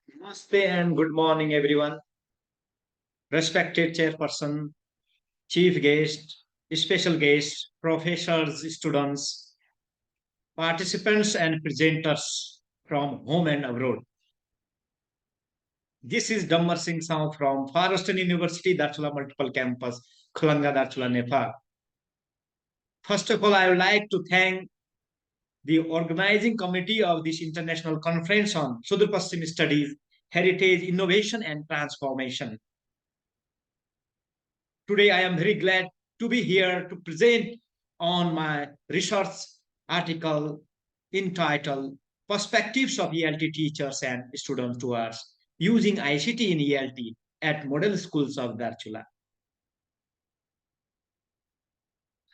Namaste and good morning, everyone. Respected chairperson, chief guest, special guests, professors, students, participants, and presenters from home and abroad. This is Dammar Singh Sao from Far Western University, Darchula Multiple Campus, Khulanga, Darchula, Nepal. First of all, I would like to thank the organizing committee of this international conference on Sudurpaschim studies, heritage, innovation, and transformation. Today, I am very glad to be here to present on my research article entitled Perspectives of ELT Teachers and Students Towards Using ICT in ELT at Model Schools of Darchula.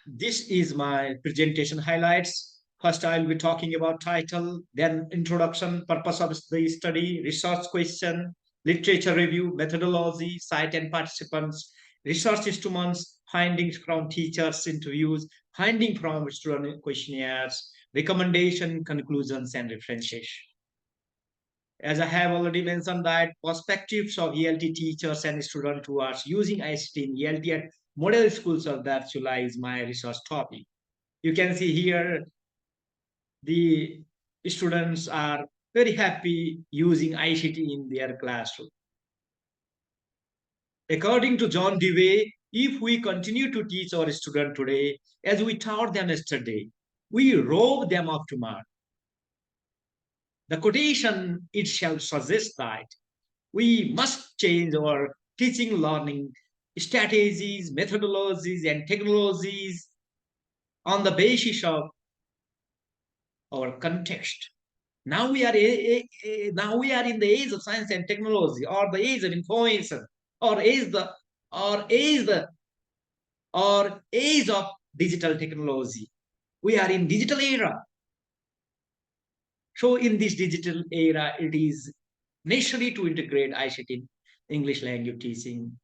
This is my presentation highlights. First, I will be talking about title, then introduction, purpose of the study, research question, literature review, methodology, site and participants, research instruments, findings from teachers, interviews, finding from student questionnaires, recommendation, conclusions, and references. As I have already mentioned that perspectives of ELT teachers and students who are using ICT in ELT at model schools of Darchula is my research topic. You can see here the students are very happy using ICT in their classroom. According to John Dewey, if we continue to teach our students today as we taught them yesterday, we rob them of tomorrow. The quotation itself suggests that we must change our teaching learning strategies, methodologies, and technologies on the basis of our context. Now we are now we are in the age of science and technology, or the age of information, or age of digital technology. We are in digital era. So in this digital era, it is necessary to integrate ICT English language teaching.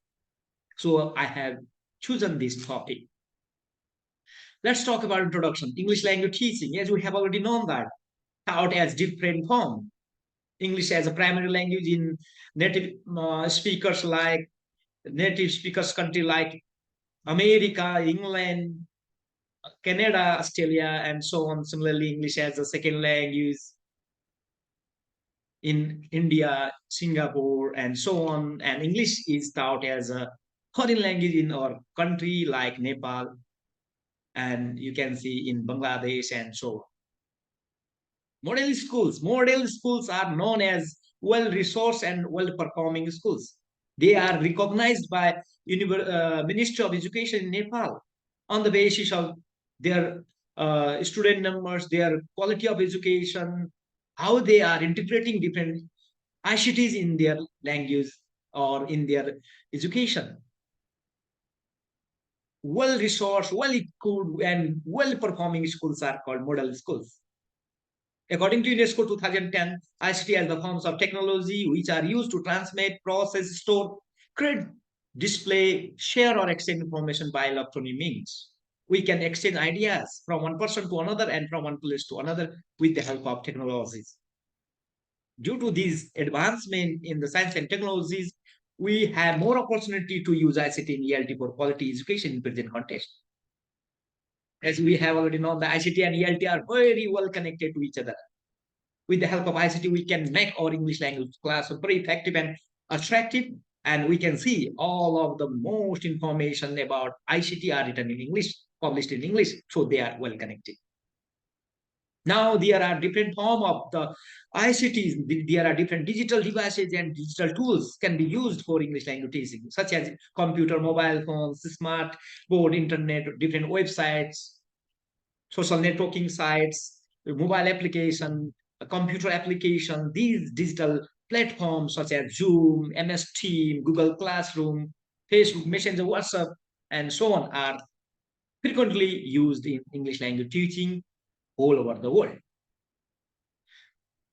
So I have chosen this topic. Let's talk about introduction. English language teaching, as we have already known that, taught as different form. English as a primary language in native speakers like native speakers country like America, England, Canada, Australia, and so on. Similarly, English as a second language in India, Singapore, and so on. And English is taught as a foreign language in our country like Nepal, and you can see in Bangladesh and so on. Model schools are known as well-resourced and well-performing schools. They are recognized by Ministry of Education in Nepal on the basis of their student numbers, their quality of education, how they are integrating different ICTs in their language or in their education. Well-resourced, well-equipped, and well-performing schools are called model schools. According to UNESCO 2010, ICT are the forms of technology which are used to transmit, process, store, create, display, share, or exchange information by electronic means. We can exchange ideas from one person to another and from one place to another with the help of technologies. Due to these advancements in the science and technologies, we have more opportunity to use ICT in ELT for quality education in present context. As we have already known, the ICT and ELT are very well connected to each other. With the help of ICT, we can make our English language class very effective and attractive. And we can see all of the most information about ICT are written in English, published in English, so they are well connected. Now there are different form of the ICTs. There are different digital devices and digital tools can be used for English language teaching, such as computer, mobile phones, smart board, internet, different websites, social networking sites, mobile application, computer application. These digital platforms such as Zoom, MS Team, Google Classroom, Facebook Messenger, WhatsApp, and so on are frequently used in English language teaching all over the world.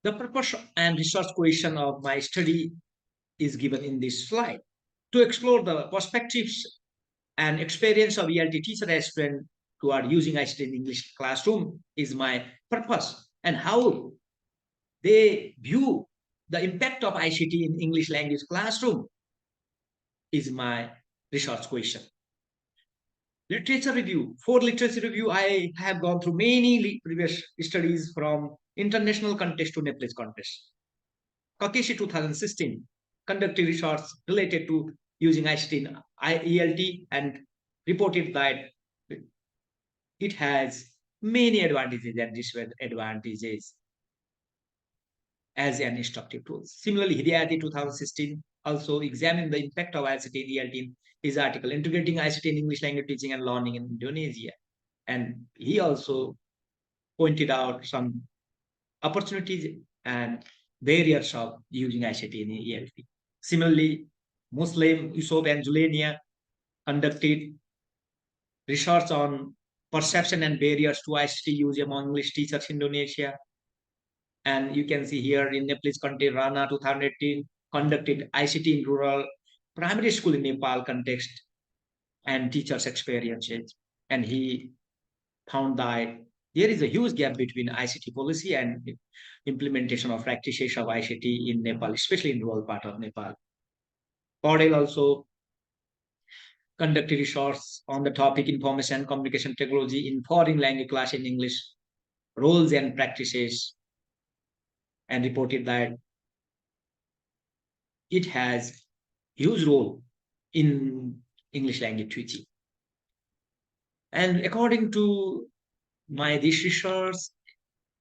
The purpose and research question of my study is given in this slide. To explore the perspectives and experience of ELT teacher as students who are using ICT in English classroom is my purpose, and how they view the impact of ICT in English language classroom is my research question. Literature review. For literature review, I have gone through many previous studies from international contest to Nepalese contest. Kakashi 2016 conducted research related to using ICT in ELT and reported that it has many advantages and disadvantages as an instructive tool. Similarly, Hidayati 2016 also examined the impact of ICT in ELT in his article, Integrating ICT in English Language Teaching and Learning in Indonesia. And he also pointed out some opportunities and barriers of using ICT in ELT. Similarly, Muslim, Yusuf, and Julenia conducted research on perception and barriers to ICT use among English teachers in Indonesia. And you can see here in Nepalese country, Rana 2018 conducted ICT in rural primary school in Nepal context and teachers' experiences. And he found that there is a huge gap between ICT policy and implementation of practices of ICT in Nepal, especially in rural part of Nepal. Cordell also conducted research on the topic information and communication technology in foreign language class in English, roles and practices, and reported that it has huge role in English language teaching. And according to my research,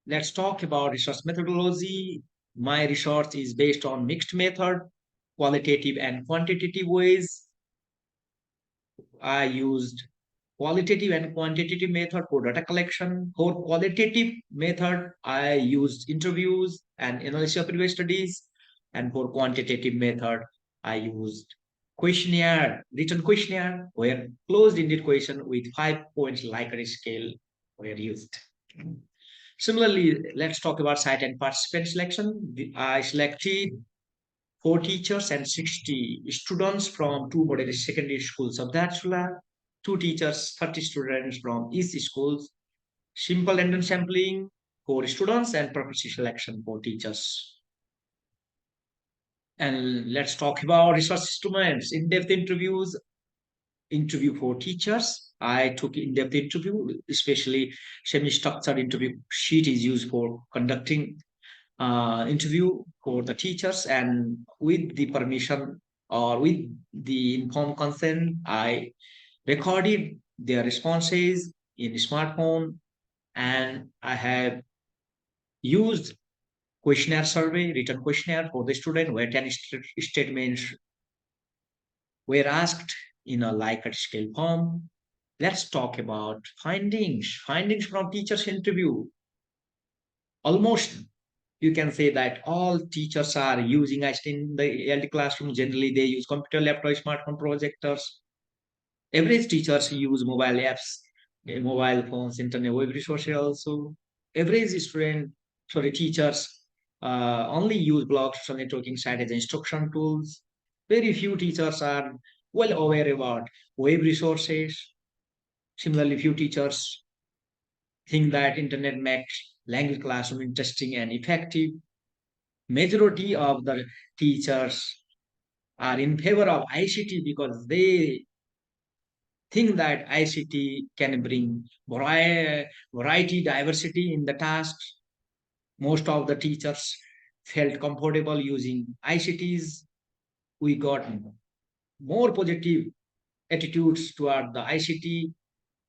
let's talk about research methodology. My research is based on mixed method, qualitative and quantitative ways. I used qualitative and quantitative method for data collection. For qualitative method, I used interviews and analysis of previous studies. And for quantitative method, I used questionnaire, written questionnaire, where closed-ended question with 5 points Likert scale were used. Similarly, let's talk about site and participant selection. I selected 4 teachers and 60 students from 2 model secondary schools of Darchula, 2 teachers, 30 students from each schools, simple random sampling for students and property selection for teachers. And let's talk about research instruments, in-depth interviews, interview for teachers. I took in-depth interview, especially semi-structured interview sheet is used for conducting interview for the teachers, and with the permission or with the informed consent, I recorded their responses in smartphone, and I have used questionnaire survey, written questionnaire for the student where 10 statements were asked in a Likert scale form. Let's talk about findings. Findings from teachers interview. Almost you can say that all teachers are using ICT in the ELT classroom. Generally, they use computer, laptop, smartphone, projectors. Average teachers use mobile apps, mobile phones, internet, web resources also. Average teachers only use blogs, social networking sites as instruction tools. Very few teachers are well aware about web resources. Similarly, few teachers think that internet makes language classroom interesting and effective. Majority of the teachers are in favor of ICT because they think that ICT can bring variety, diversity in the tasks. Most of the teachers felt comfortable using ICTs. We got more positive attitudes toward the ICT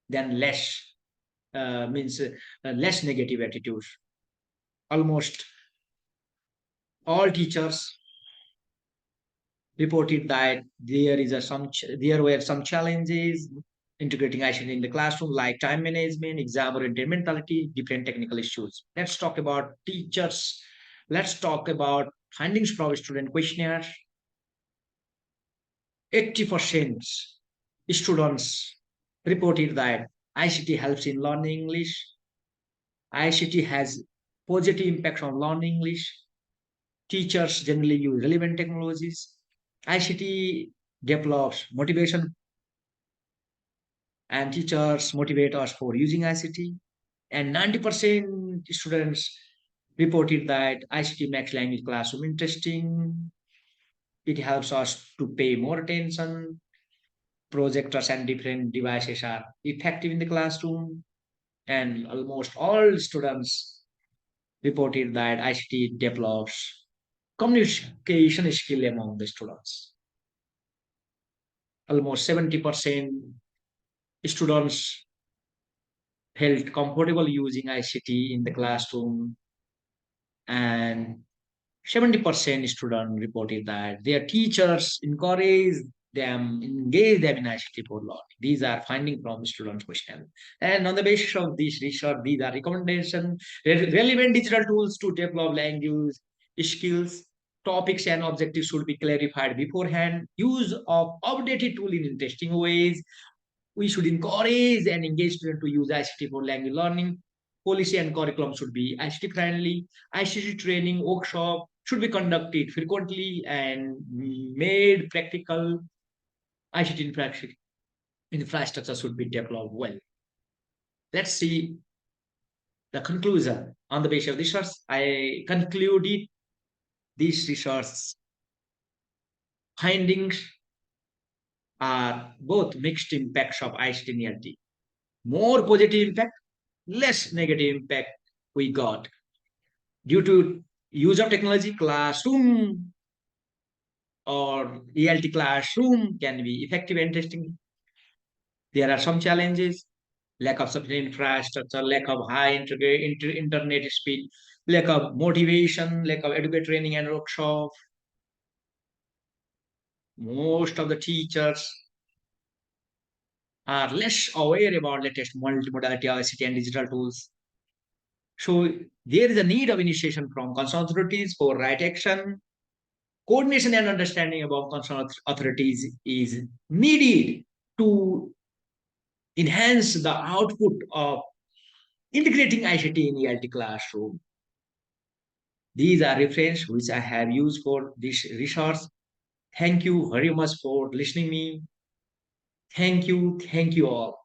than less negative attitudes. Almost all teachers reported that there were some challenges integrating ICT in the classroom, like time management, exam-oriented mentality, different technical issues. Let's talk about teachers. Let's talk about findings from student questionnaires. 80% students reported that ICT helps in learning English. ICT has positive impact on learning English. Teachers generally use relevant technologies. ICT develops motivation, and teachers motivate us for using ICT. And 90% students reported that ICT makes language classroom interesting. It helps us to pay more attention. Projectors and different devices are effective in the classroom, and almost all students reported that ICT develops communication skill among the students. Almost 70% students felt comfortable using ICT in the classroom, and 70% students reported that their teachers engage them in ICT for learning. These are findings from students' question. And on the basis of this research, these are recommendations, relevant digital tools to develop language skills, topics and objectives should be clarified beforehand. Use of updated tool in interesting ways. We should encourage and engage students to use ICT for language learning. Policy and curriculum should be ICT friendly. ICT training workshop should be conducted frequently and made practical. ICT infrastructure should be developed well. Let's see the conclusion. On the basis of research, I concluded these research findings are both mixed impacts of ICT in LT. More positive impact, less negative impact we got due to use of technology. Classroom or ELT classroom can be effective and interesting. There are some challenges: lack of sufficient infrastructure, lack of high internet speed, lack of motivation, lack of adequate training and workshop. Most of the teachers are less aware about latest multimodality ICT and digital tools. So there is a need of initiation from concerned authorities for right action. Coordination and understanding about concerned authorities is needed to enhance the output of integrating ICT in ELT classroom. These are references which I have used for this resource. Thank you very much for listening me. Thank you all.